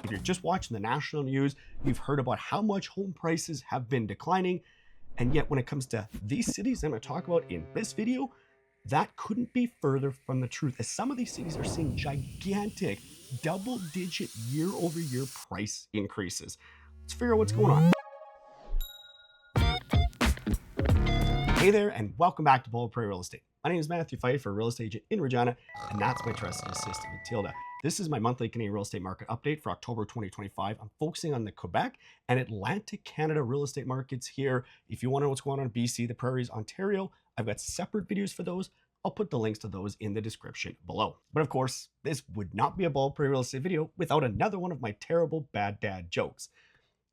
If you're just watching the national news, you've heard about how much home prices have been declining. And yet when it comes to these cities I'm going to talk about in this video, that couldn't be further from the truth, as some of these cities are seeing gigantic double-digit year-over-year price increases. Let's figure out what's going on. Hey there, and welcome back to Prairie Real Estate. My name is 𝗵𝗲𝗶𝗍, a real estate agent in Regina, and that's my trusted assistant, 𝗫𝗲𝗿𝗁. This is my monthly Canadian real estate market update for October 2025. I'm focusing on the Quebec and Atlantic Canada real estate markets here. If you want to know what's going on in BC, the Prairies, Ontario, I've got separate videos for those. I'll put the links to those in the description below. But of course, this would not be a Prairie real estate video without another one of my terrible bad dad jokes.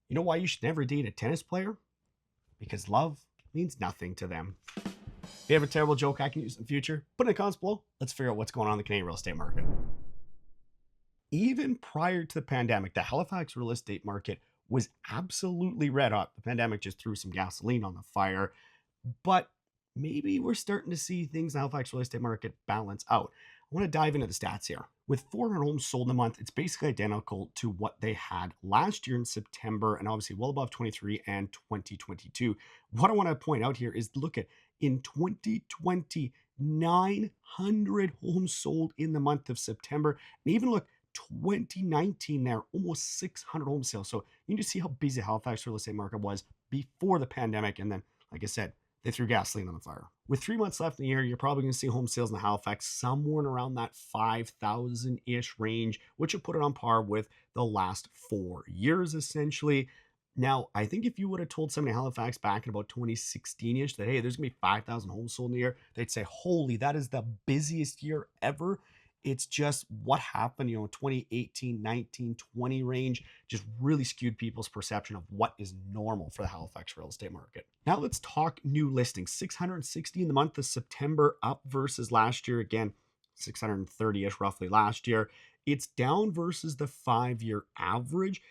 You know why you should never date a tennis player? Because love means nothing to them. If you have a terrible joke I can use in the future, put in the comments below. Let's figure out what's going on in the Canadian real estate market. Even prior to the pandemic, the Halifax real estate market was absolutely red hot. The pandemic just threw some gasoline on the fire, but maybe we're starting to see things in the Halifax real estate market balance out. I want to dive into the stats here. With 400 homes sold in a month, it's basically identical to what they had last year in September, and obviously well above 23 and 2022. What I want to point out here is look at in 2020, 900 homes sold in the month of September, and even look 2019 there, almost 600 home sales. So you need to see how busy the Halifax real estate market was before the pandemic, and then, like I said, they threw gasoline on the fire. With 3 months left in the year, you're probably going to see home sales in the Halifax somewhere around that 5,000-ish range, which will put it on par with the last 4 years, essentially. Now, I think if you would have told somebody in Halifax back in about 2016-ish that, hey, there's going to be 5,000 homes sold in the year, they'd say, holy, that is the busiest year ever. It's just what happened, 2018, 19, 20 range just really skewed people's perception of what is normal for the Halifax real estate market. Now let's talk new listings. 660 in the month of September, up versus last year. Again, 630-ish roughly last year. It's down versus the 5-year average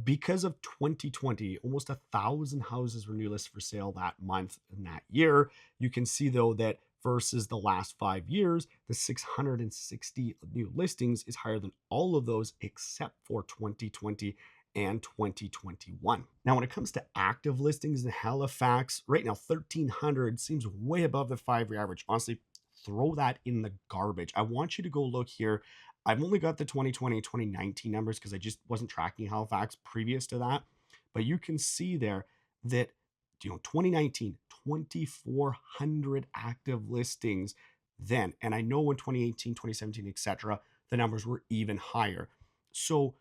because of 2020. Almost 1,000 houses were new listed for sale that month and that year. You can see though that versus the last 5 years, the 660 new listings is higher than all of those except for 2020 and 2021. Now, when it comes to active listings in Halifax, right now, 1,300 seems way above the 5-year average. Honestly, throw that in the garbage. I want you to go look here. I've only got the 2020 and 2019 numbers because I just wasn't tracking Halifax previous to that. But you can see there that 2019, 2,400 active listings then. And I know in 2018, 2017, etc., the numbers were even higher. So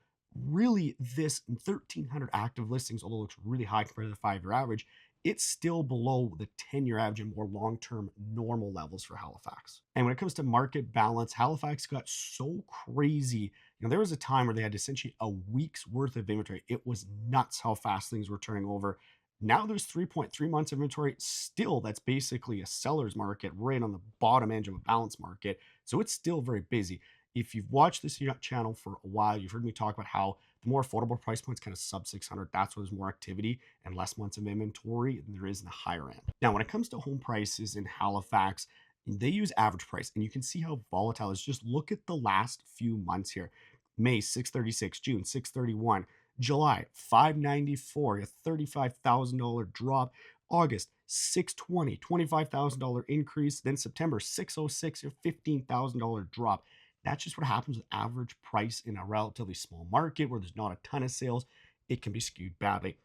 really this 1,300 active listings, although it looks really high compared to the 5-year average, it's still below the 10-year average and more long-term normal levels for Halifax. And when it comes to market balance, Halifax got so crazy. There was a time where they had essentially a week's worth of inventory. It was nuts how fast things were turning over. Now there's 3.3 months of inventory. Still, that's basically a seller's market right on the bottom edge of a balance market. So it's still very busy. If you've watched this channel for a while, you've heard me talk about how the more affordable price points, kind of sub 600, that's where there's more activity and less months of inventory than there is in the higher end. Now, when it comes to home prices in Halifax, they use average price, and you can see how volatile it is. Just look at the last few months here. May, 636, June, 631. July, 594, a $35,000 drop. August, 620, $25,000 increase. Then September, 606, a $15,000 drop. That's just what happens with average price in a relatively small market where there's not a ton of sales. It can be skewed badly.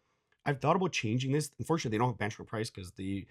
I've thought about changing this. Unfortunately, they don't have benchmark price because the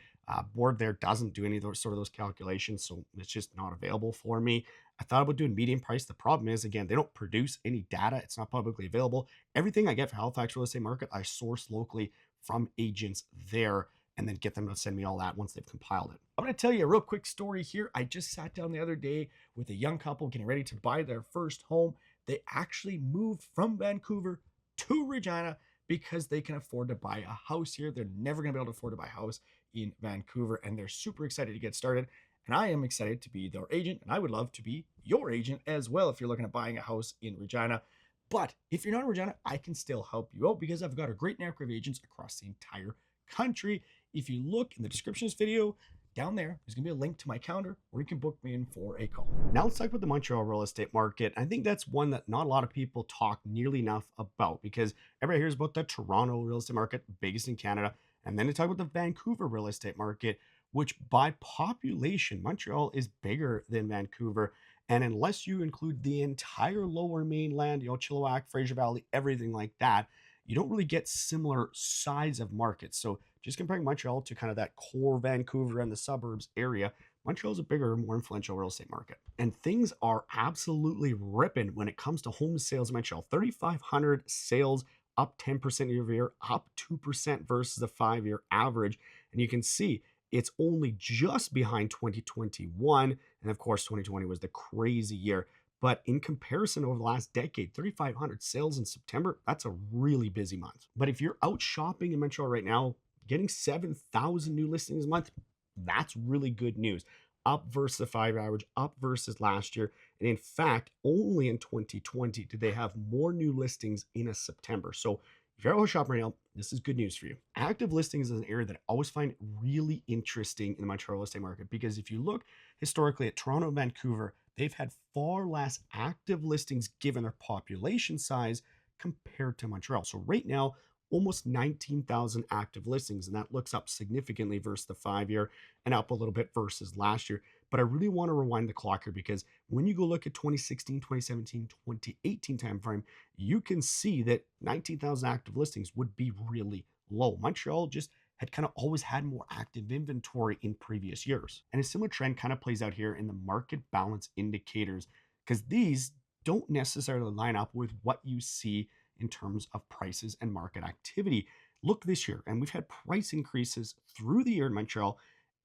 board there doesn't do any of those calculations, so it's just not available for me. I thought about doing median price. The problem is, again, they don't produce any data. It's not publicly available. Everything I get for Halifax real estate market, I source locally from agents there and then get them to send me all that once they've compiled it. I'm going to tell you a real quick story here. I just sat down the other day with a young couple getting ready to buy their first home. They actually moved from Vancouver to Regina because they can afford to buy a house here. They're never going to be able to afford to buy a house in Vancouver, and they're super excited to get started. And I am excited to be their agent, and I would love to be your agent as well if you're looking at buying a house in Regina. But if you're not in Regina, I can still help you out because I've got a great network of agents across the entire country. If you look in the description of this video, down there's going to be a link to my calendar where you can book me in for a call. Now let's talk about the Montreal real estate market. I think that's one that not a lot of people talk nearly enough about because everybody hears about the Toronto real estate market, biggest in Canada, and then they talk about the Vancouver real estate market, which by population, Montreal is bigger than Vancouver. And unless you include the entire lower mainland, Chilliwack, Fraser Valley, everything like that, you don't really get similar size of markets. So just comparing Montreal to kind of that core Vancouver and the suburbs area, Montreal is a bigger, more influential real estate market. And things are absolutely ripping when it comes to home sales in Montreal. 3,500 sales, up 10% year over year, up 2% versus the 5-year average. And you can see it's only just behind 2021. And of course, 2020 was the crazy year. But in comparison over the last decade, 3,500 sales in September, that's a really busy month. But if you're out shopping in Montreal right now, getting 7,000 new listings a month, that's really good news. Up versus the 5 average, up versus last year. And in fact, only in 2020 did they have more new listings in a September. So if you're out shopping right now, this is good news for you. Active listings is an area that I always find really interesting in the Montreal real estate market because if you look historically at Toronto and Vancouver, they've had far less active listings given their population size compared to Montreal. So right now, almost 19,000 active listings, and that looks up significantly versus the 5-year and up a little bit versus last year. But I really want to rewind the clock here because when you go look at 2016, 2017, 2018 timeframe, you can see that 19,000 active listings would be really low. Montreal just had kind of always had more active inventory in previous years. And a similar trend kind of plays out here in the market balance indicators because these don't necessarily line up with what you see in terms of prices and market activity. Look this year, and we've had price increases through the year in Montreal,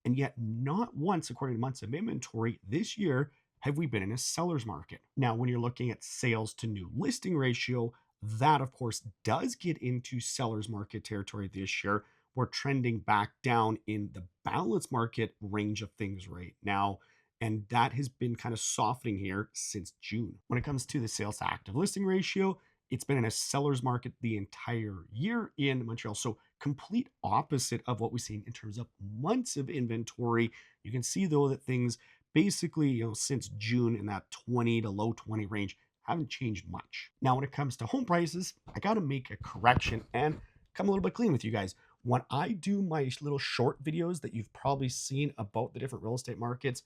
and yet not once, according to months of inventory, this year have we been in a seller's market. Now, when you're looking at sales to new listing ratio, that of course does get into seller's market territory this year. We're trending back down in the balance market range of things right now. And that has been kind of softening here since June. When it comes to the sales to active listing ratio, it's been in a seller's market the entire year in Montreal. So complete opposite of what we've seen in terms of months of inventory. You can see though that things basically, since June in that 20 to low 20 range haven't changed much. Now, when it comes to home prices, I got to make a correction and come a little bit clean with you guys. When I do my little short videos that you've probably seen about the different real estate markets,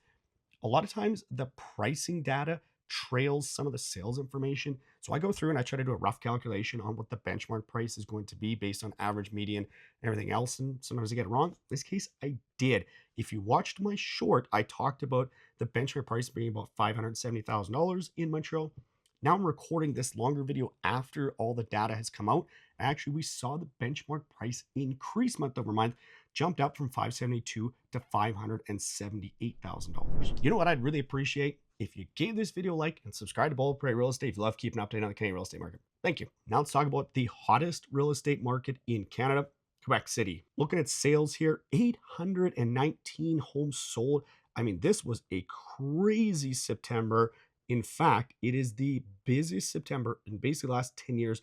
a lot of times the pricing data trails some of the sales information. So I go through and I try to do a rough calculation on what the benchmark price is going to be based on average, median, and everything else. And sometimes I get it wrong. In this case, I did. If you watched my short, I talked about the benchmark price being about $570,000 in Montreal. Now I'm recording this longer video after all the data has come out. Actually, we saw the benchmark price increase month over month, jumped up from 572 to $578,000. You know what I'd really appreciate? If you gave this video a like and subscribe to Bold Prairie Real Estate if you love keeping updated on the Canadian real estate market. Thank you. Now let's talk about the hottest real estate market in Canada, Quebec City. Looking at sales here, 819 homes sold. I mean, this was a crazy September. In fact, it is the busiest September in basically the last 10 years.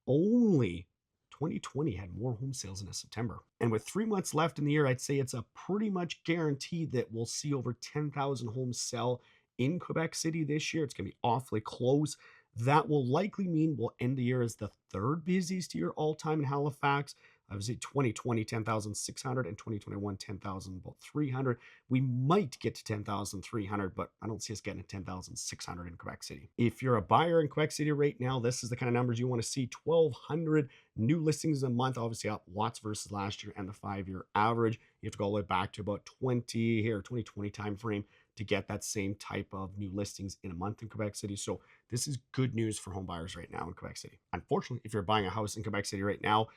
Only 2020 had more home sales in a September. And with 3 months left in the year, I'd say it's a pretty much guaranteed that we'll see over 10,000 homes sell in Quebec City this year. It's going to be awfully close. That will likely mean we'll end the year as the third busiest year all time in Halifax. Obviously, 2020, 10,600, and 2021, 10,000, about 300. We might get to 10,300, but I don't see us getting to 10,600 in Quebec City. If you're a buyer in Quebec City right now, this is the kind of numbers you want to see. 1,200 new listings a month, obviously up lots versus last year and the 5-year average. You have to go all the way back to about 2020 timeframe to get that same type of new listings in a month in Quebec City. So this is good news for home buyers right now in Quebec City. Unfortunately, if you're buying a house in Quebec City right now,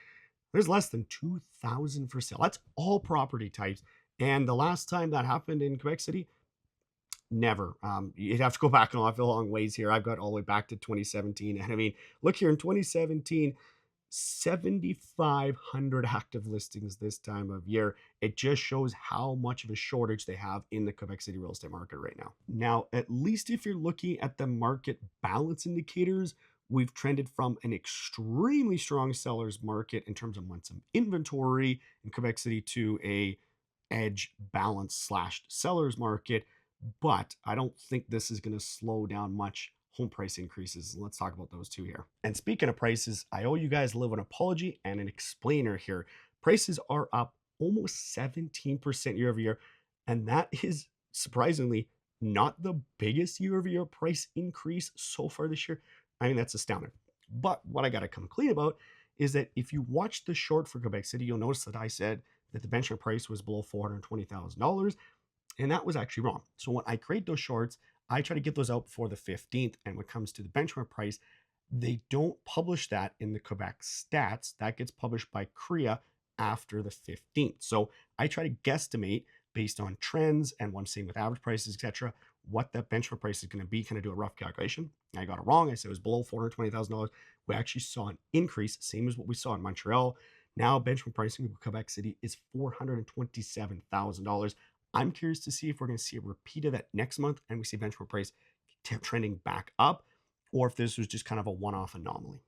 there's less than 2,000 for sale. That's all property types. And the last time that happened in Quebec City, never. You'd have to go back an awful long ways here. I've got all the way back to 2017. And I mean, look here in 2017, 7,500 active listings this time of year. It just shows how much of a shortage they have in the Quebec City real estate market right now. Now, at least if you're looking at the market balance indicators, we've trended from an extremely strong seller's market in terms of months of inventory in Quebec City to a edge balance slash seller's market, but I don't think this is going to slow down much home price increases. Let's talk about those two here. And speaking of prices, I owe you guys a little apology and an explainer here. Prices are up almost 17% year over year, and that is surprisingly not the biggest year over year price increase so far this year. I mean, that's astounding. But what I got to come clean about is that if you watch the short for Quebec City, you'll notice that I said that the benchmark price was below $420,000, and that was actually wrong. So when I create those shorts, I try to get those out before the 15th. And when it comes to the benchmark price, they don't publish that in the Quebec stats. That gets published by CREA after the 15th. So I try to guesstimate based on trends and what I'm seeing with average prices, etc., what that benchmark price is going to be, kind of do a rough calculation. I got it wrong. I said it was below $420,000. We actually saw an increase, same as what we saw in Montreal. Now benchmark pricing in Quebec City is $427,000. I'm curious to see if we're going to see a repeat of that next month and we see benchmark price trending back up, or if this was just kind of a one-off anomaly.